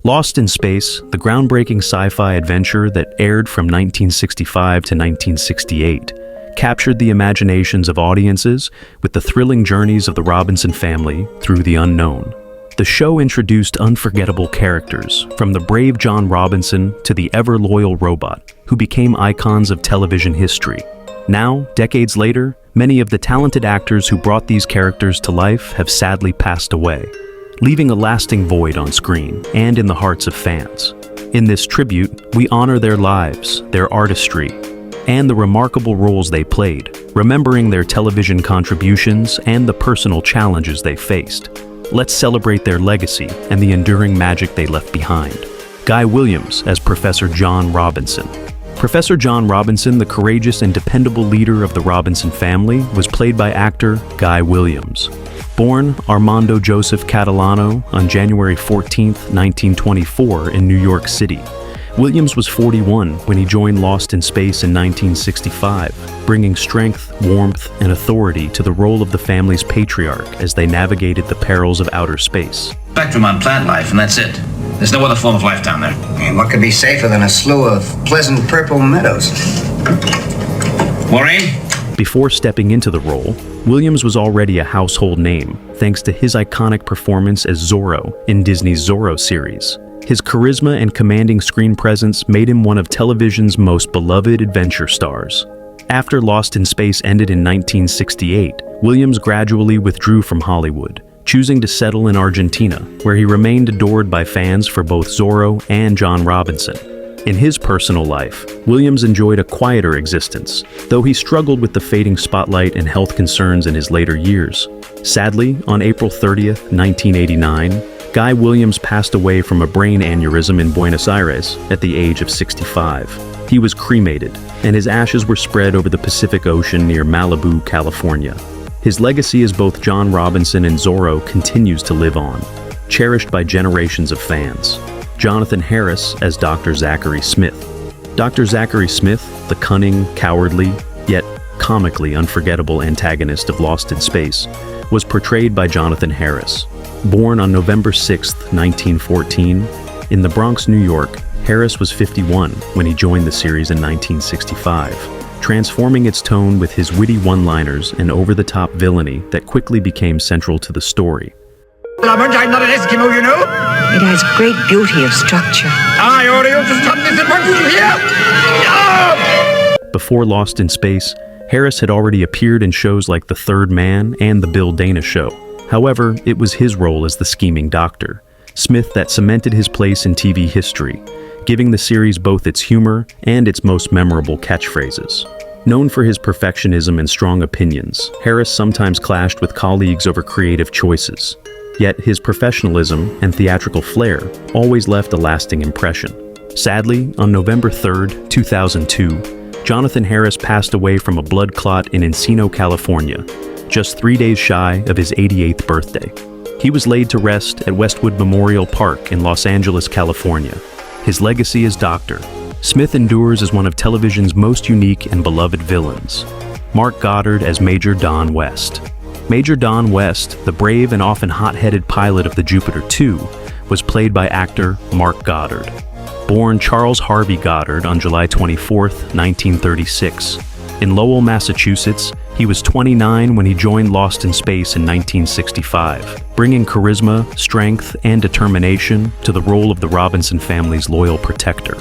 Lost in Space, the groundbreaking sci-fi adventure that aired from 1965 to 1968, captured the imaginations of audiences with the thrilling journeys of the Robinson family through the unknown. The show introduced unforgettable characters, from the brave John Robinson to the ever-loyal robot, who became icons of television history. Now, decades later, many of the talented actors who brought these characters to life have sadly passed away, leaving a lasting void on screen and in the hearts of fans. In this tribute, we honor their lives, their artistry, and the remarkable roles they played, remembering their television contributions and the personal challenges they faced. Let's celebrate their legacy and the enduring magic they left behind. Guy Williams as Professor John Robinson. Professor John Robinson, the courageous and dependable leader of the Robinson family, was played by actor Guy Williams. Born Armando Joseph Catalano on January 14, 1924 in New York City, Williams was 41 when he joined Lost in Space in 1965, bringing strength, warmth, and authority to the role of the family's patriarch as they navigated the perils of outer space. Spectrum on plant life, and that's it. There's no other form of life down there. And what could be safer than a slew of pleasant purple meadows? Maureen? Before stepping into the role, Williams was already a household name, thanks to his iconic performance as Zorro in Disney's Zorro series. His charisma and commanding screen presence made him one of television's most beloved adventure stars. After Lost in Space ended in 1968, Williams gradually withdrew from Hollywood, choosing to settle in Argentina, where he remained adored by fans for both Zorro and John Robinson. In his personal life, Williams enjoyed a quieter existence, though he struggled with the fading spotlight and health concerns in his later years. Sadly, on April 30th, 1989, Guy Williams passed away from a brain aneurysm in Buenos Aires at the age of 65. He was cremated, and his ashes were spread over the Pacific Ocean near Malibu, California. His legacy as both John Robinson and Zorro continues to live on, cherished by generations of fans. Jonathan Harris as Dr. Zachary Smith. Dr. Zachary Smith, the cunning, cowardly, yet comically unforgettable antagonist of Lost in Space, was portrayed by Jonathan Harris. Born on November 6, 1914, in the Bronx, New York, Harris was 51 when he joined the series in 1965, transforming its tone with his witty one-liners and over-the-top villainy that quickly became central to the story. I'm not an Eskimo, you know. It has great beauty of structure. I order you to stop this at once, you hear? Before Lost in Space, Harris had already appeared in shows like The Third Man and The Bill Dana Show. However, it was his role as the scheming doctor, Smith, that cemented his place in TV history, giving the series both its humor and its most memorable catchphrases. Known for his perfectionism and strong opinions, Harris sometimes clashed with colleagues over creative choices. Yet his professionalism and theatrical flair always left a lasting impression. Sadly, on November 3, 2002, Jonathan Harris passed away from a blood clot in Encino, California, just 3 days shy of his 88th birthday. He was laid to rest at Westwood Memorial Park in Los Angeles, California. His legacy as Doctor, Smith endures as one of television's most unique and beloved villains. Mark Goddard as Major Don West. Major Don West, the brave and often hot-headed pilot of the Jupiter 2, was played by actor Mark Goddard. Born Charles Harvey Goddard on July 24, 1936. In Lowell, Massachusetts, he was 29 when he joined Lost in Space in 1965, bringing charisma, strength, and determination to the role of the Robinson family's loyal protector.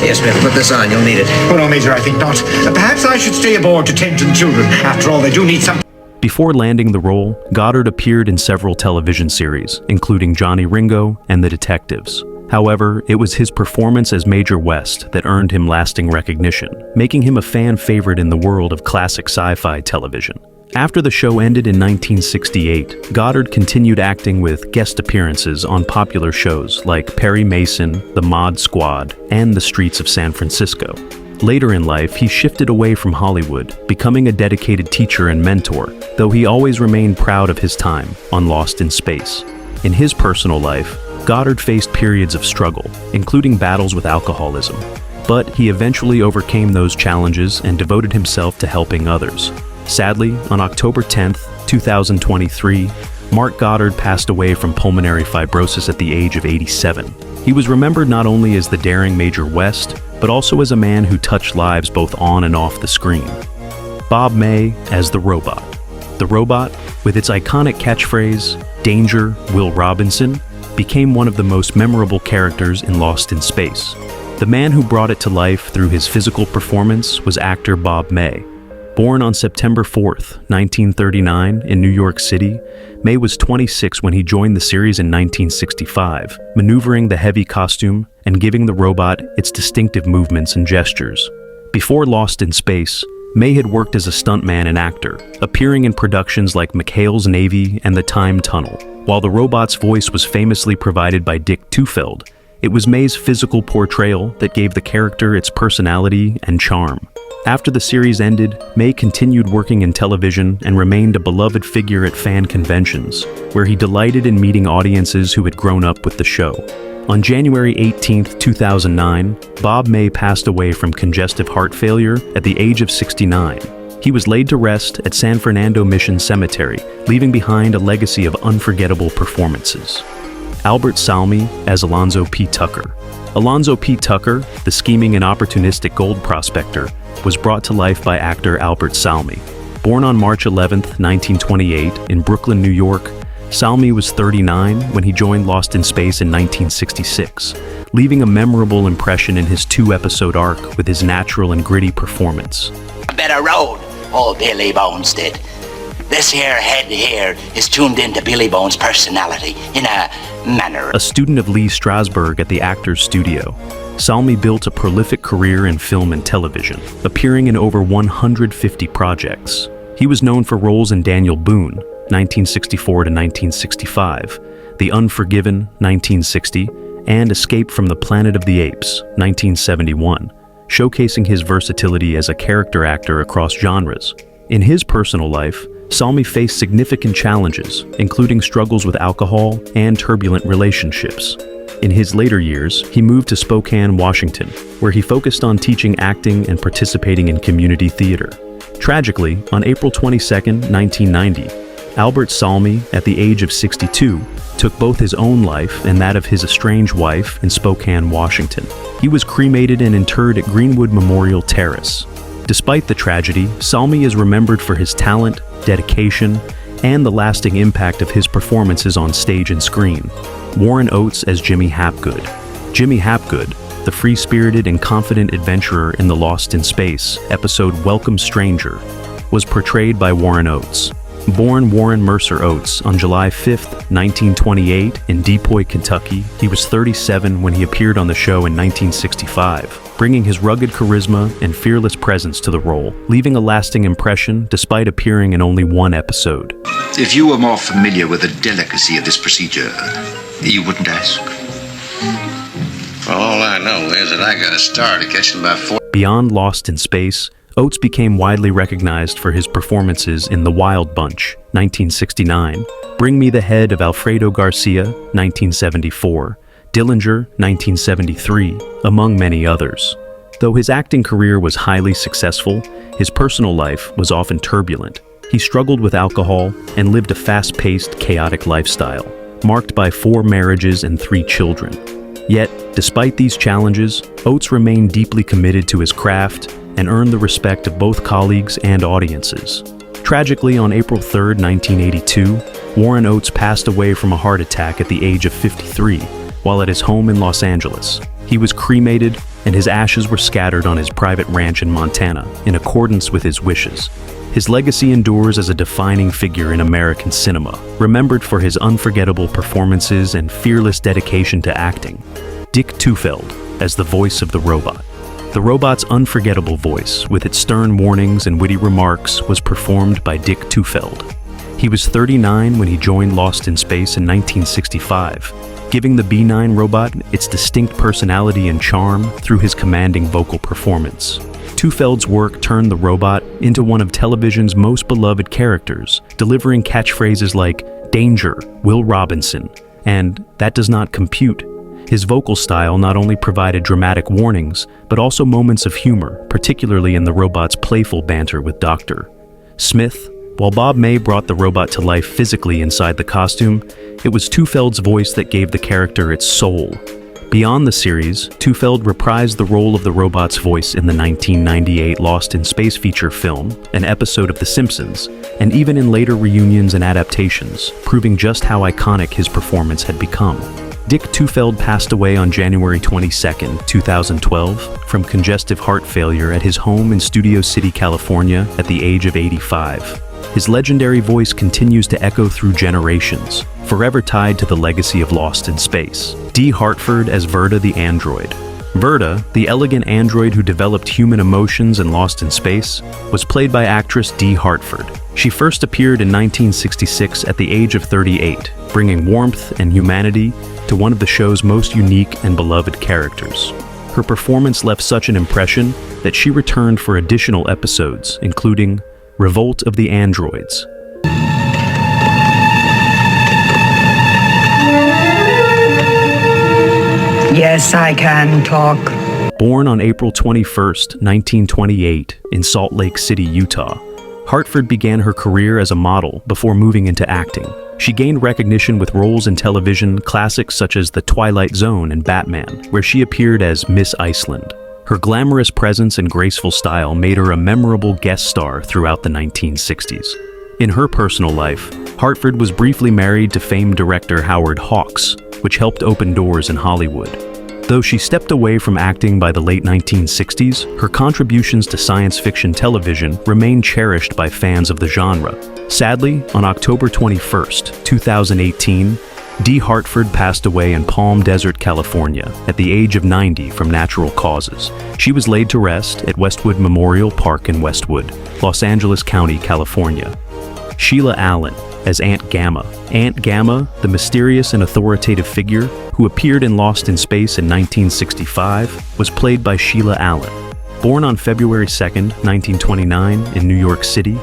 Yes, Smith, put this on. You'll need it. Oh, no, Major, I think not. Perhaps I should stay aboard to tend to the children. After all, they do need some... Before landing the role, Goddard appeared in several television series, including Johnny Ringo and The Detectives. However, it was his performance as Major West that earned him lasting recognition, making him a fan favorite in the world of classic sci-fi television. After the show ended in 1968, Goddard continued acting with guest appearances on popular shows like Perry Mason, The Mod Squad, and The Streets of San Francisco. Later in life, he shifted away from Hollywood, becoming a dedicated teacher and mentor, though he always remained proud of his time on Lost in Space. In his personal life, Goddard faced periods of struggle, including battles with alcoholism, but he eventually overcame those challenges and devoted himself to helping others. Sadly, on October 10, 2023, Mark Goddard passed away from pulmonary fibrosis at the age of 87. He was remembered not only as the daring Major West, but also as a man who touched lives both on and off the screen. Bob May as the Robot. The Robot, with its iconic catchphrase, "Danger, Will Robinson," became one of the most memorable characters in Lost in Space. The man who brought it to life through his physical performance was actor Bob May. Born on September 4th, 1939, in New York City, May was 26 when he joined the series in 1965, maneuvering the heavy costume and giving the robot its distinctive movements and gestures. Before Lost in Space, May had worked as a stuntman and actor, appearing in productions like McHale's Navy and The Time Tunnel. While the robot's voice was famously provided by Dick Tufeld, it was May's physical portrayal that gave the character its personality and charm. After the series ended, May continued working in television and remained a beloved figure at fan conventions, where he delighted in meeting audiences who had grown up with the show. On January 18, 2009, Bob May passed away from congestive heart failure at the age of 69. He was laid to rest at San Fernando Mission Cemetery, leaving behind a legacy of unforgettable performances. Albert Salmi as Alonzo P. Tucker. Alonzo P. Tucker, the scheming and opportunistic gold prospector, was brought to life by actor Albert Salmi. Born on March 11, 1928, in Brooklyn, New York, Salmi was 39 when he joined Lost in Space in 1966, leaving a memorable impression in his 2-episode arc with his natural and gritty performance. A better road, old Billy Bones did. This here head here is tuned into Billy Bones' personality in a manner. A student of Lee Strasberg at the Actors Studio, Salmi built a prolific career in film and television, appearing in over 150 projects. He was known for roles in Daniel Boone, 1964 to 1965, The Unforgiven, 1960, and Escape from the Planet of the Apes, 1971, showcasing his versatility as a character actor across genres. In his personal life, Salmi faced significant challenges, including struggles with alcohol and turbulent relationships. In his later years, he moved to Spokane, Washington, where he focused on teaching acting and participating in community theater. Tragically, on April 22, 1990, Albert Salmi, at the age of 62, took both his own life and that of his estranged wife in Spokane, Washington. He was cremated and interred at Greenwood Memorial Terrace. Despite the tragedy, Salmi is remembered for his talent, dedication, and the lasting impact of his performances on stage and screen. Warren Oates as Jimmy Hapgood. Jimmy Hapgood, the free-spirited and confident adventurer in the Lost in Space episode Welcome Stranger, was portrayed by Warren Oates. Born Warren Mercer Oates on July 5, 1928 in Depoy, Kentucky, he was 37 when he appeared on the show in 1965, bringing his rugged charisma and fearless presence to the role, leaving a lasting impression despite appearing in only one episode. If you were more familiar with the delicacy of this procedure, you wouldn't ask. Well, all I know is that I got a star to catch about 4. Beyond Lost in Space, Oates became widely recognized for his performances in The Wild Bunch, 1969, Bring Me the Head of Alfredo Garcia, 1974, Dillinger, 1973, among many others. Though his acting career was highly successful, his personal life was often turbulent. He struggled with alcohol and lived a fast-paced, chaotic lifestyle, marked by 4 marriages and 3 children. Yet, despite these challenges, Oates remained deeply committed to his craft and earned the respect of both colleagues and audiences. Tragically, on April 3, 1982, Warren Oates passed away from a heart attack at the age of 53 while at his home in Los Angeles. He was cremated, and his ashes were scattered on his private ranch in Montana in accordance with his wishes. His legacy endures as a defining figure in American cinema, remembered for his unforgettable performances and fearless dedication to acting. Dick Tufeld as the voice of the robot. The robot's unforgettable voice, with its stern warnings and witty remarks, was performed by Dick Tufeld. He was 39 when he joined Lost in Space in 1965, giving the B-9 robot its distinct personality and charm through his commanding vocal performance. Tufeld's work turned the robot into one of television's most beloved characters, delivering catchphrases like, "Danger, Will Robinson," and "That does not compute." His vocal style not only provided dramatic warnings, but also moments of humor, particularly in the robot's playful banter with Dr. Smith While Bob May brought the robot to life physically inside the costume, it was Tufeld's voice that gave the character its soul. Beyond the series, Tufeld reprised the role of the robot's voice in the 1998 Lost in Space feature film, an episode of The Simpsons, and even in later reunions and adaptations, proving just how iconic his performance had become. Dick Tufeld passed away on January 22, 2012, from congestive heart failure at his home in Studio City, California, at the age of 85. His legendary voice continues to echo through generations, forever tied to the legacy of Lost in Space. Dee Hartford as Verda the android. Verda, the elegant android who developed human emotions in Lost in Space, was played by actress Dee Hartford. She first appeared in 1966 at the age of 38, bringing warmth and humanity to one of the show's most unique and beloved characters. Her performance left such an impression that she returned for additional episodes, including Revolt of the Androids. Yes, I can talk. Born on April 21, 1928, in Salt Lake City, Utah, Hartford began her career as a model before moving into acting. She gained recognition with roles in television classics such as The Twilight Zone and Batman, where she appeared as Miss Iceland. Her glamorous presence and graceful style made her a memorable guest star throughout the 1960s. In her personal life, Hartford was briefly married to famed director Howard Hawks, which helped open doors in Hollywood. Though she stepped away from acting by the late 1960s, her contributions to science fiction television remain cherished by fans of the genre. Sadly, on October 21, 2018, Dee Hartford passed away in Palm Desert, California, at the age of 90 from natural causes. She was laid to rest at Westwood Memorial Park in Westwood, Los Angeles County, California. Sheila Allen as Aunt Gamma. Aunt Gamma, the mysterious and authoritative figure who appeared in Lost in Space in 1965, was played by Sheila Allen. Born on February 2, 1929, in New York City,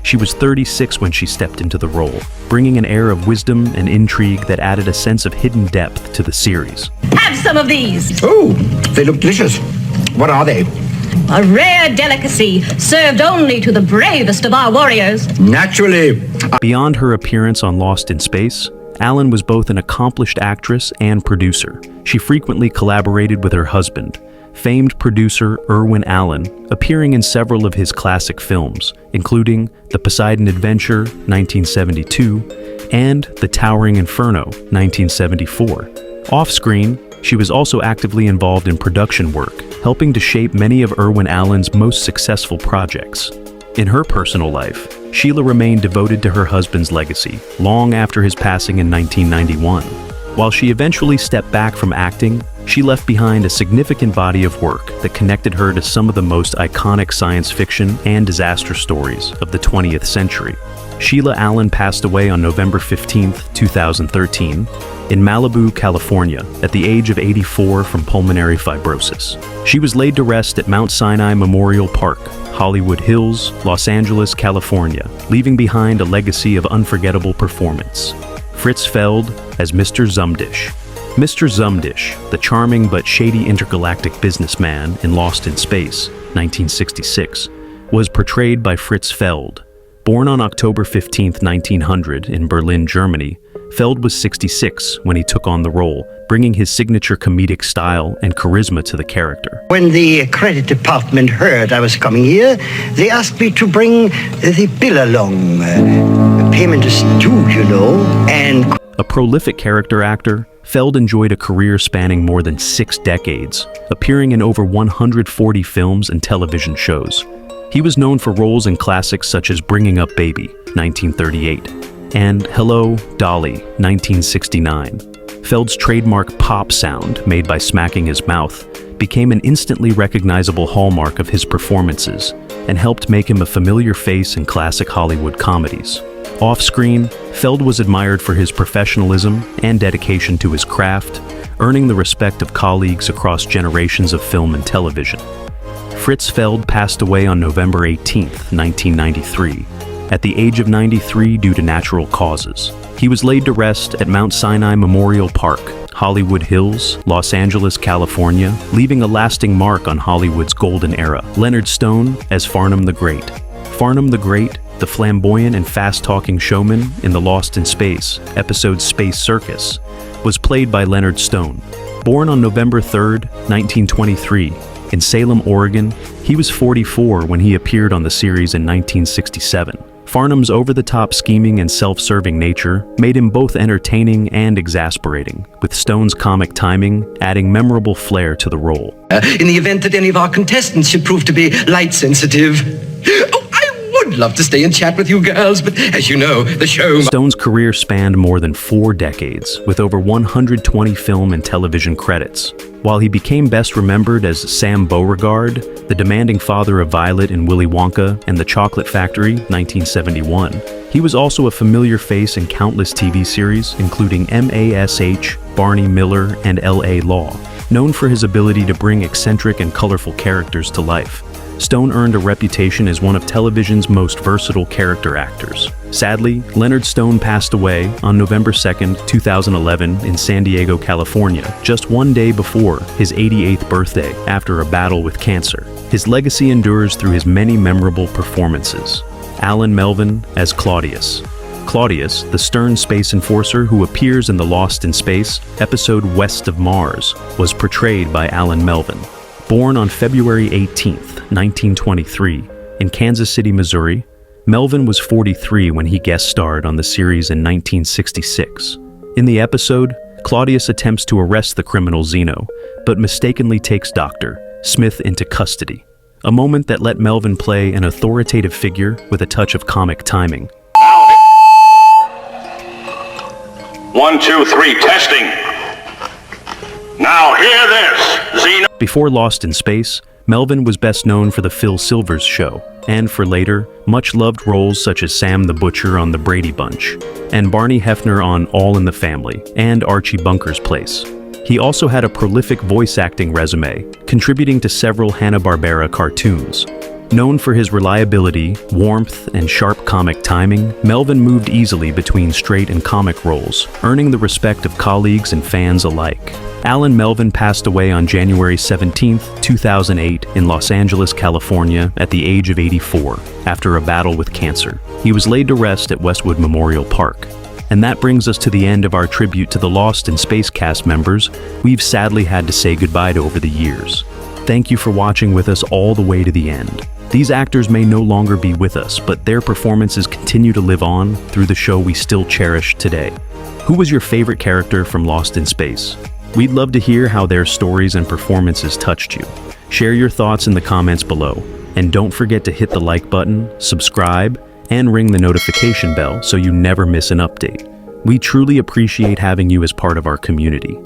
she was 36 when she stepped into the role, bringing an air of wisdom and intrigue that added a sense of hidden depth to the series. Have some of these. Oh, they look delicious. What are they? A rare delicacy served only to the bravest of our warriors. Naturally. Beyond her appearance on Lost in Space, Allen was both an accomplished actress and producer. She frequently collaborated with her husband, famed producer Irwin Allen, appearing in several of his classic films, including The Poseidon Adventure, 1972, and The Towering Inferno, 1974. Off-screen, she was also actively involved in production work, helping to shape many of Irwin Allen's most successful projects. In her personal life, Sheila remained devoted to her husband's legacy, long after his passing in 1991. While she eventually stepped back from acting, she left behind a significant body of work that connected her to some of the most iconic science fiction and disaster stories of the 20th century. Sheila Allen passed away on November 15, 2013, in Malibu, California, at the age of 84 from pulmonary fibrosis. She was laid to rest at Mount Sinai Memorial Park, Hollywood Hills, Los Angeles, California, leaving behind a legacy of unforgettable performance. Fritz Feld as Mr. Zumdish. Mr. Zumdish, the charming but shady intergalactic businessman in Lost in Space, 1966, was portrayed by Fritz Feld. Born on October 15, 1900, in Berlin, Germany, Feld was 66 when he took on the role, bringing his signature comedic style and charisma to the character. When the credit department heard I was coming here, they asked me to bring the bill along. Payment is due, you know, and... A prolific character actor, Feld enjoyed a career spanning more than 6 decades, appearing in over 140 films and television shows. He was known for roles in classics such as Bringing Up Baby, 1938, and Hello, Dolly, 1969. Feld's trademark pop sound, made by smacking his mouth, became an instantly recognizable hallmark of his performances and helped make him a familiar face in classic Hollywood comedies. Off-screen, Feld was admired for his professionalism and dedication to his craft, earning the respect of colleagues across generations of film and television. Fritz Feld passed away on November 18, 1993, at the age of 93 due to natural causes. He was laid to rest at Mount Sinai Memorial Park, Hollywood Hills, Los Angeles, California, leaving a lasting mark on Hollywood's golden era. Leonard Stone as Farnham the Great. Farnham the Great, the flamboyant and fast-talking showman in the Lost in Space episode Space Circus, was played by Leonard Stone. Born on November 3, 1923, in Salem, Oregon, he was 44 when he appeared on the series in 1967. Farnham's over-the-top scheming and self-serving nature made him both entertaining and exasperating, with Stone's comic timing adding memorable flair to the role. In the event that any of our contestants should prove to be light-sensitive, I would love to stay and chat with you girls, but as you know, the show... Stone's career spanned more than 4 decades, with over 120 film and television credits. While he became best remembered as Sam Beauregard, the demanding father of Violet in Willy Wonka and the Chocolate Factory, 1971, he was also a familiar face in countless TV series, including MASH, Barney Miller, and L.A. Law. Known for his ability to bring eccentric and colorful characters to life, Stone earned a reputation as one of television's most versatile character actors. Sadly, Leonard Stone passed away on November 2, 2011 in San Diego, California, just 1 day before his 88th birthday after a battle with cancer. His legacy endures through his many memorable performances. Alan Melvin as Claudius. Claudius, the stern space enforcer who appears in the Lost in Space episode West of Mars, was portrayed by Alan Melvin. Born on February 18, 1923, in Kansas City, Missouri, Melvin was 43 when he guest starred on the series in 1966. In the episode, Claudius attempts to arrest the criminal Zeno, but mistakenly takes Dr. Smith into custody, a moment that let Melvin play an authoritative figure with a touch of comic timing. 1, 2, 3, testing. Now hear this, Zeno. Before Lost in Space, Melvin was best known for The Phil Silvers Show, and for later, much-loved roles such as Sam the Butcher on The Brady Bunch, and Barney Hefner on All in the Family, and Archie Bunker's Place. He also had a prolific voice acting resume, contributing to several Hanna-Barbera cartoons. Known for his reliability, warmth, and sharp comic timing, Melvin moved easily between straight and comic roles, earning the respect of colleagues and fans alike. Alan Melvin passed away on January 17, 2008 in Los Angeles, California at the age of 84 after a battle with cancer. He was laid to rest at Westwood Memorial Park. And that brings us to the end of our tribute to the Lost in Space cast members we've sadly had to say goodbye to over the years. Thank you for watching with us all the way to the end. These actors may no longer be with us, but their performances continue to live on through the show we still cherish today. Who was your favorite character from Lost in Space? We'd love to hear how their stories and performances touched you. Share your thoughts in the comments below. And don't forget to hit the like button, subscribe, and ring the notification bell so you never miss an update. We truly appreciate having you as part of our community.